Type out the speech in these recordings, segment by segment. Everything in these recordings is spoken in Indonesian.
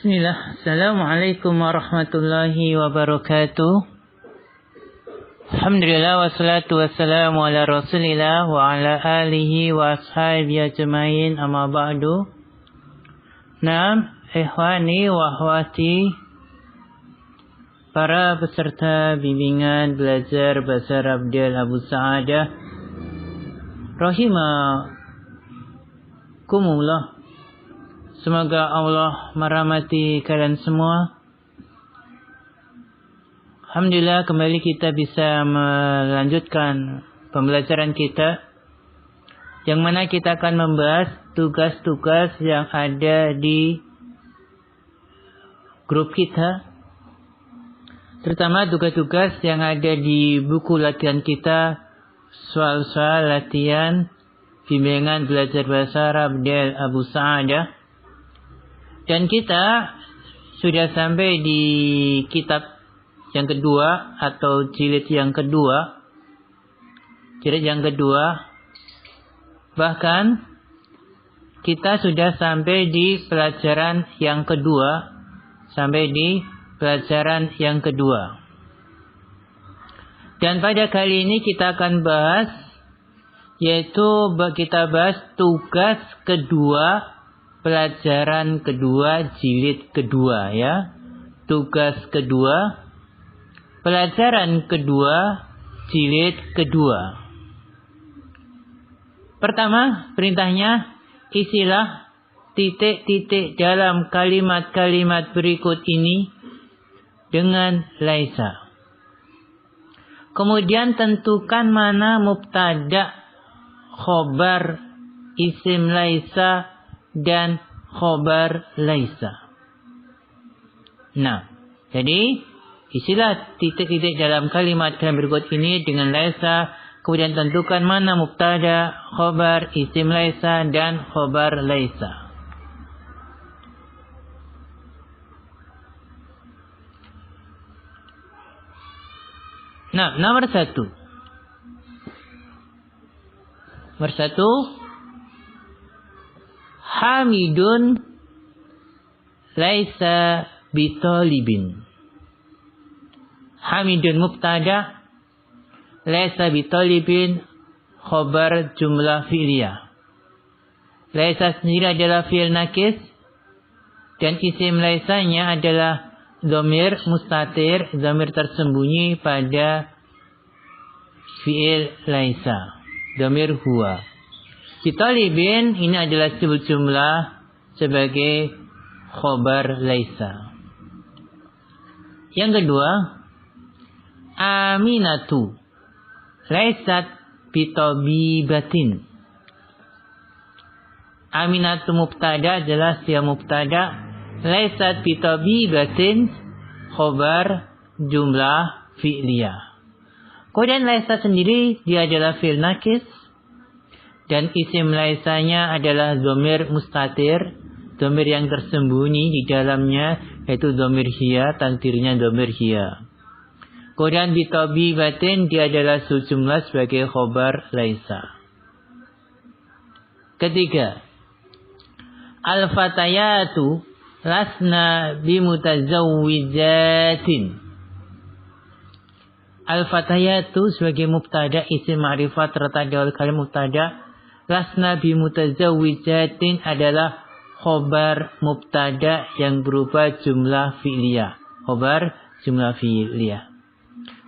Bismillah. Assalamualaikum warahmatullahi wabarakatuh. Alhamdulillah wassalatu wassalamu ala Rasulillah wa ala alihi wa ashabihi ajmain, amma ba'du. Naam, ikhwani wa akhwati, para peserta bimbingan belajar Bahasa Arab Del Abu Sa'adah rahimakumullah. Semoga Allah merahmati kalian semua. Alhamdulillah, kembali kita bisa melanjutkan pembelajaran kita, yang mana kita akan membahas tugas-tugas yang ada di grup kita, terutama tugas-tugas yang ada di buku latihan kita, soal-soal latihan bimbingan belajar Bahasa Arab Del Abu Sa'adah. Dan kita sudah sampai di kitab yang kedua atau jilid yang kedua. Bahkan kita sudah sampai di pelajaran yang kedua. Dan pada kali ini kita akan bahas, yaitu kita bahas tugas kedua, pelajaran kedua, jilid kedua, ya. Tugas kedua, pelajaran kedua, jilid kedua. Pertama, perintahnya, isilah titik-titik dalam kalimat-kalimat berikut ini dengan laisa. Kemudian tentukan mana mubtada, khobar, isim laisa, dan khobar laisa. Nah, jadi isilah titik-titik dalam kalimat berikut ini dengan laisa, kemudian tentukan mana mubtada, khobar, isim laisa, dan khobar laisa. Nah, nomor satu, Hamidun laisa bitalibin. Hamidun mubtada, laisa bitalibin khobar jumlah fi'liyah. Laisa sendiri adalah fi'il nakis, dan isim laisanya adalah dhamir mustatir, dhamir tersembunyi pada fi'il laisa, dhamir huwa. Bitalibin ini adalah sebut jumlah sebagai khobar laisa. Yang kedua, Aminatu laisat bitabibatin. Aminatu mubtada adalah siya mubtada, laisat bitabibatin khobar jumlah fi'liyah. Kemudian laisa sendiri dia adalah fi'il nakis, dan isim laisanya adalah dhamir mustatir, dhamir yang tersembunyi di dalamnya, yaitu dhamir hiya, takdirnya dhamir hiya. Kemudian bitabibatin dia adalah sejumlah sebagai khobar laisa. Ketiga, al-fatayatu lasna bimutazawwijatin. Al-fatayatu sebagai mubtada, isim ma'rifat terletak di awal kalimat mubtada. Lasna bimutazawwijatin adalah khobar mubtada yang berupa jumlah fi'liyah.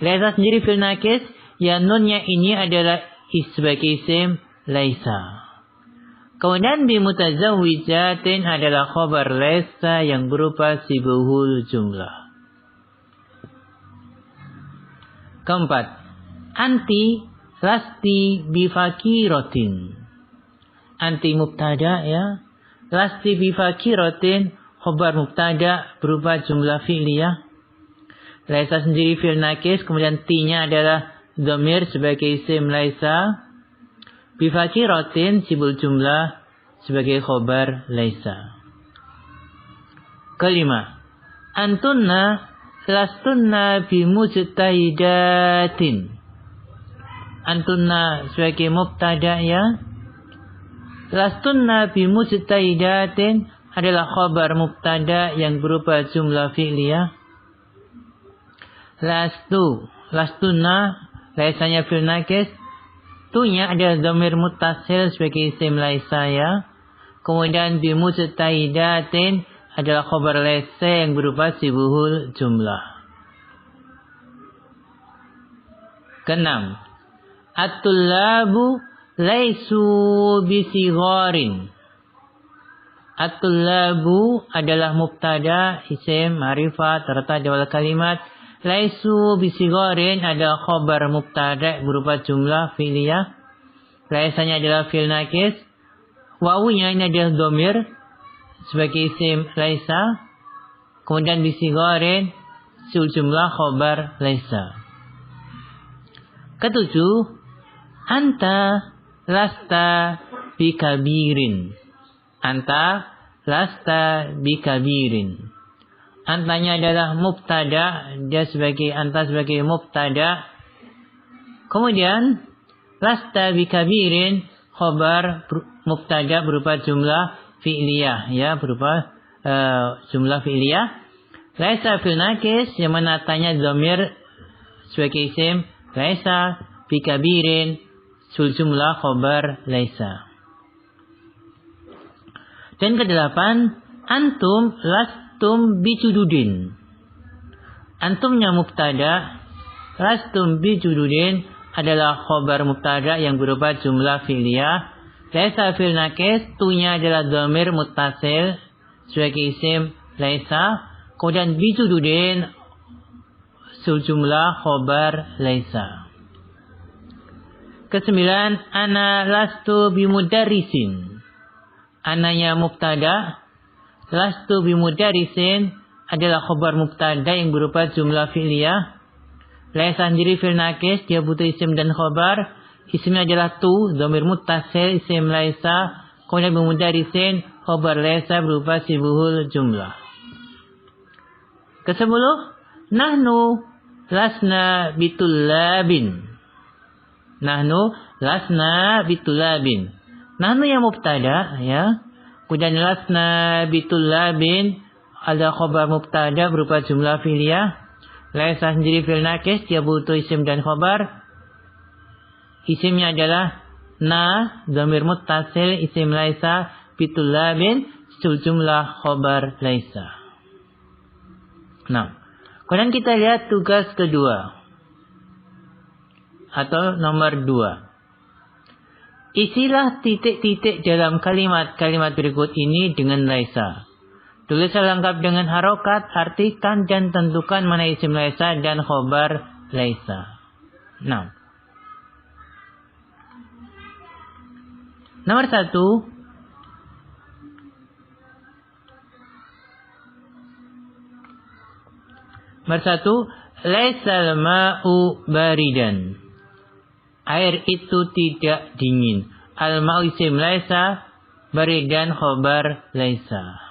Laisa sendiri fi'il nakis, ya nunnya ini adalah sebagai isim laisa. Kemudian bimutazawwijatin adalah khobar laisa yang berupa sibuhul jumlah. Keempat, anti lasti bifakiratin. Anti mubtada, ya. Lasti bifakiratin khobar mubtada berupa jumlah fi'liyah. Laisa sendiri fi'il nakis, kemudian ti-nya adalah dhamir sebagai isim laisa. Bifakiratin sibul jumlah sebagai khobar laisa. Kelima, antunna lastunna bimujtahidatin. Antunna sebagai mubtada, ya. Lastunna bimujtahidatin adalah khabar mubtada yang berupa jumlah fi'liyah. Lastuna laisanya fil naqis. Tu-nya adalah dhamir muttasil sebagai isim laisa ya. Kemudian bimujtahidatin adalah khabar laisa yang berupa sibuhul jumlah. Keenam, at-tullabu laisu bisigharin. At-tullabu adalah mubtada isim ma'rifat terletak di awal kalimat. Laisu bisigharin adalah khabar mubtada berupa jumlah fi'liyah. Laisanya adalah fi'il naqis. Wawunya ini adalah dhamir sebagai isim laisa. Kemudian bisigharin sul jumlah khabar laisa. Ketujuh, anta lasta bikabirin. Anta lasta bikabirin. Antanya adalah mubtada, anta sebagai mubtada. Kemudian lasta bikabirin khabar mubtada berupa jumlah fi'liyah ya, berupa jumlah fi'liyah. Laisa fil naqis yang mana tanya dhamir sebagai isim laisa bikabirin sul jumlah khabar laisa. Dan kedelapan, antum lastum bijududin. Antumnya mubtada, lastum bijududin adalah khabar mubtada yang berupa jumlah fi'liyah. Laisa fil naqis, tu-nya adalah dhamir muttasil sebagai isim laisa. Kemudian bijududin sul jumlah khabar laisa. Kesembilan, ana lastu bimudarrisin. Ananya mubtada, lastu bimudarrisin adalah khabar mubtada yang berupa jumlah fi'liyah. Laisa sendiri fil naqis, dia butuh isim dan khabar. Isimnya adalah tu, dhamir muttasil, isim laisa. Kemudian bimudarrisin, khabar laisa berupa sibuhul jumlah. Kesepuluh, nahnu lasna bitullabin. Nahnu lasna bitullabin. Nahnu yang mubtada ya. Kemudian lasna bitullabin ada khabar mubtada berupa jumlah fi'liyah. Laisa sendiri fil naqis, dia butuh isim dan khabar. Isimnya adalah na, dhamir muttasil, isim laisa, bitullabin sul jumlah khabar laisa. Nah, kemudian kita lihat tugas kedua atau nomor 2. Isilah titik-titik dalam kalimat-kalimat berikut ini dengan laisa. Tulislah lengkap dengan harokat, artikan dan tentukan mana isim laisa dan khabar laisa. Nah, nomor 1. Nomor 1, laisal ma'u baridan. Air itu tidak dingin. Al-ma'u isim laisa, baridan khabar laisa.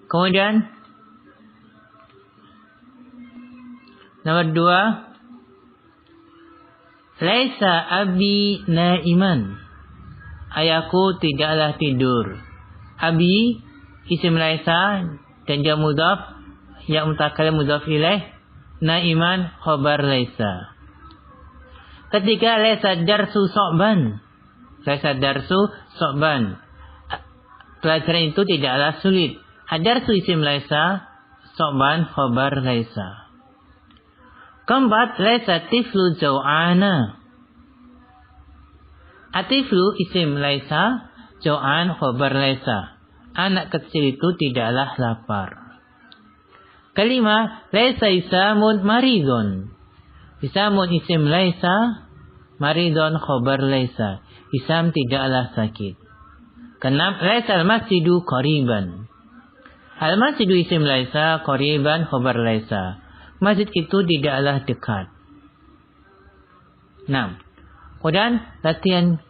Kemudian nomor 2, laisa abi naiman. Ayahku tidaklah tidur. Abi isim laisa dan dia mudhaf, ya mutakallim mudhaf ilaih, naiman khabar laisa. Ketiga, laisa darsu so'ban. Laisa darsu so'ban. Pelajaran itu tidaklah sulit. Adarsu isim laisa, so'ban khabar laisa. Keempat, laisa tiflu jau'ana. Atiflu isim laisa, jau'an khabar laisa. Anak kecil itu tidaklah lapar. Kelima, laisa isamun maridun. Isamun isim laisa, maridun khabar laisa. Isam tidaklah sakit. Keenam, laisa al-masjidu qariban. Al-masjidu isim laisa, qariban khabar laisa. Masjid itu tidaklah dekat. 6. Kemudian latihan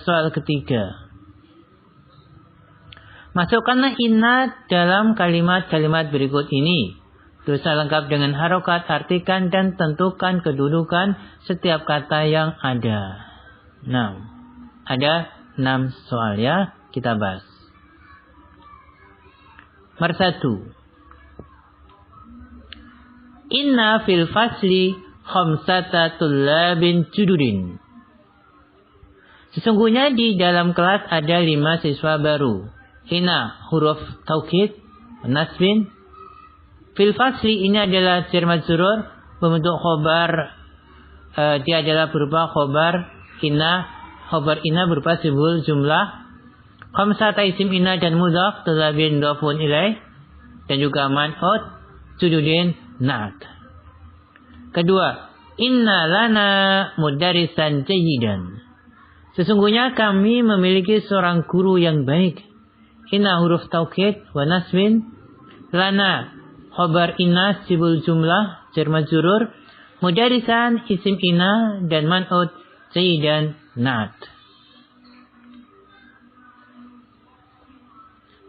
soal ketiga. Masukkanlah inna dalam kalimat-kalimat berikut ini. Tulislah lengkap dengan harokat, artikan dan tentukan kedudukan setiap kata yang ada. Nah, ada 6 soal ya, kita bahas. Nomor 1. Inna fil fasli khamsata tullabin jududin. Sesungguhnya di dalam kelas ada 5 siswa baru. Inna huruf taukid, nasbin. Fil fasli ini adalah jar majrur berbentuk khobar. Dia adalah berupa khobar inna. Khobar inna berupa sibul jumlah. Khamsata isim inna dan mudhaf tullabin mudhafun ilaih. Dan juga man'ut jududin na'at. Kedua, inna lana mudarisan jayyidan. Sesungguhnya kami memiliki seorang guru yang baik. Inna huruf taukid wa nasbin. Lana khobar inna sibul jumlah jar majrur. Mudarisan isim inna dan man'ut jayyidan na'at.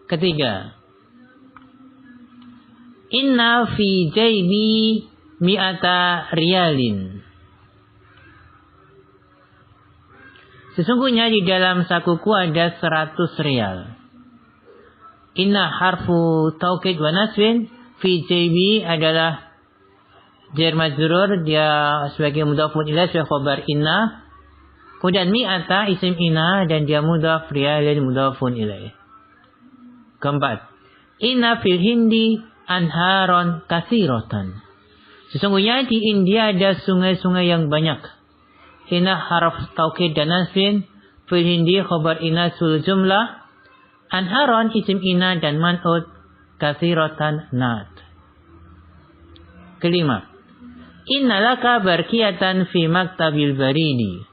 Ketiga, inna fi jaybi mi'ata riyalin. Sesungguhnya di dalam sakuku ada 100 rial. Inna harfu taukid wa nasbin. Fi jaybi adalah jar majrur, dia sebagai mudhafun ilaih sebagai khabar inna. Kemudian mi'ata isim inna dan dia mudhaf, riyalin mudhafun ilaih. Keempat, inna fil hindi anharon katsiratan. Sesungguhnya di India ada sungai-sungai yang banyak. Inna harf taukid dan nasbin. Fil hindi khabar inna sul jumlah. Anharon isim inna dan man'ut katsiratan na'at. Kelima, inna laka barqiyatan fi maktabil baridi.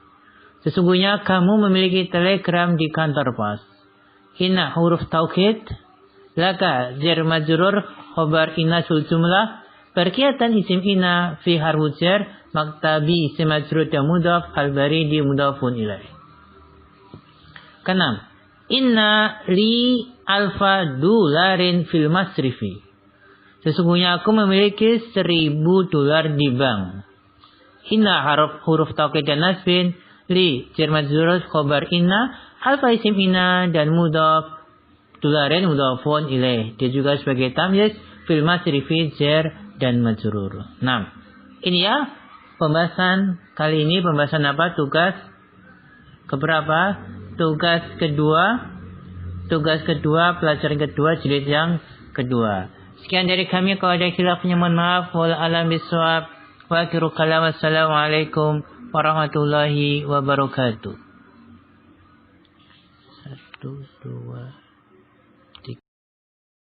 Sesungguhnya kamu memiliki telegram di kantor pos. Inna huruf taukid. Laka jar majrur khobar inna sul jumlah. Barqiyatan isim inna fi harfu jar. Maktabi isim majrur dan mudhaf. Al-baridi mudhafun ilaih. Keenam, inna li alfa dolarin fil masrifi. Sesungguhnya aku memiliki $1,000 di bank. Inna huruf taukid dan nasbin. Li jar majrur khobar inna. Alfa isim inna dan mudhaf. Dolarin mudhafun ilaih. Dia juga sebagai tamyiz fil masrifi jar dan majrur. Nah, ini ya pembahasan kali ini. Pembahasan apa? Tugas keberapa? Tugas kedua. Tugas kedua, pelajaran kedua, jilid yang kedua. Sekian dari kami. Kalau ada khilafnya mohon maaf. Wal alam bisawab. Wa akhiru kalam. Assalamualaikum warahmatullahi wabarakatuh. 1, 2